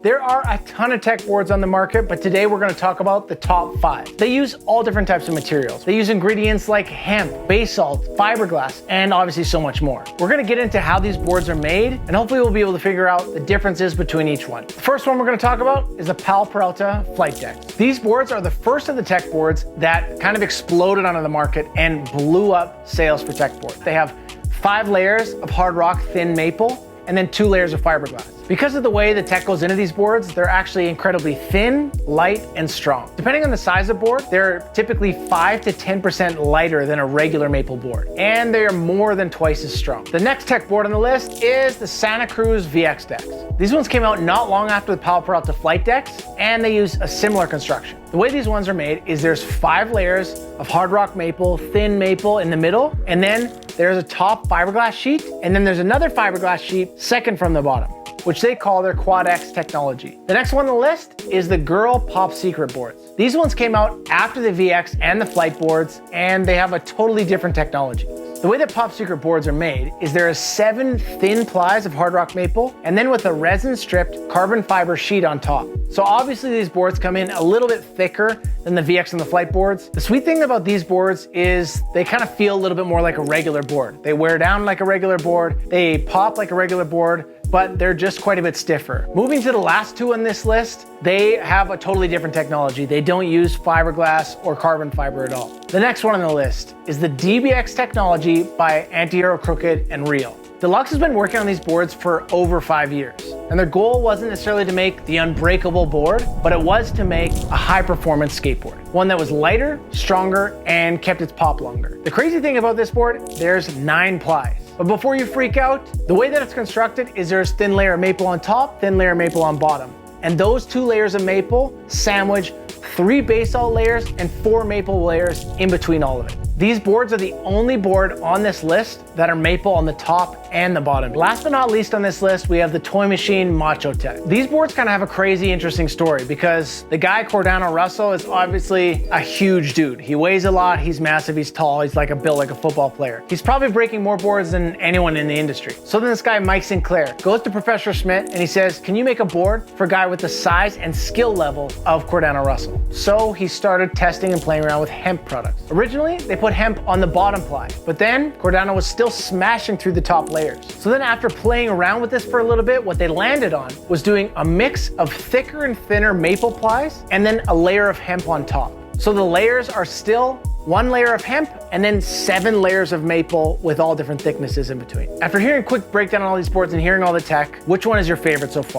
There are a ton of tech boards on the market, but today we're going to talk about the top 5. They use all different types of materials. They use ingredients like hemp, basalt, fiberglass, and obviously so much more. We're going to get into how these boards are made, and hopefully we'll be able to figure out the differences between each one. The first one we're going to talk about is the Powell Peralta Flight Decks. These boards are the first of the tech boards that kind of exploded onto the market and blew up sales for tech boards. They have 5 layers of hard rock thin maple, and then 2 layers of fiberglass. Because of the way the tech goes into these boards, they're actually incredibly thin, light, and strong. Depending on the size of board, they're typically 5 to 10% lighter than a regular maple board, and they are more than twice as strong. The next tech board on the list is the Cruz VX decks. These ones came out not long after the Powell Peralta Flight Decks, and they use a similar construction. The way these ones are made is there's 5 layers of hard rock maple, thin maple in the middle, and then there's a top fiberglass sheet, and then there's another fiberglass sheet second from the bottom, which they call their Quad X technology. The next one on the list is the Girl Pop Secret boards. These ones came out after the VX and the Flight boards, and they have a totally different technology. The way that Pop Secret boards are made is there are 7 thin plies of hard rock maple, and then with a resin stripped carbon fiber sheet on top. So obviously these boards come in a little bit thicker than the VX and the Flight boards. The sweet thing about these boards is they kind of feel a little bit more like a regular board. They wear down like a regular board, they pop like a regular board, but they're just quite a bit stiffer. Moving to the last 2 on this list, they have a totally different technology. They don't use fiberglass or carbon fiber at all. The next one on the list is the DBX technology by Anti-Hero, Crooked, and Real. Deluxe has been working on these boards for over 5 years, and their goal wasn't necessarily to make the unbreakable board, but it was to make a high-performance skateboard. One that was lighter, stronger, and kept its pop longer. The crazy thing about this board, there's 9 plies. But before you freak out, the way that it's constructed is there's thin layer of maple on top, thin layer of maple on bottom. And those 2 layers of maple sandwich 3 basalt layers and 4 maple layers in between all of it. These boards are the only board on this list that are maple on the top and the bottom. Last but not least on this list, we have the Toy Machine Macho tech. These boards kind of have a crazy, interesting story because the guy Cordano Russell is obviously a huge dude. He weighs a lot, he's massive, he's tall, he's like built like a football player. He's probably breaking more boards than anyone in the industry. So then this guy, Mike Sinclair, goes to Professor Schmidt and he says, can you make a board for a guy with the size and skill level of Cordano Russell? So he started testing and playing around with hemp products. Originally, they put hemp on the bottom ply, but then Cordano was still smashing through the top layers. So then after playing around with this for a little bit, what they landed on was doing a mix of thicker and thinner maple plies and then a layer of hemp on top. So the layers are still 1 layer of hemp and then 7 layers of maple with all different thicknesses in between. After hearing a quick breakdown on all these boards and hearing all the tech, which one is your favorite so far?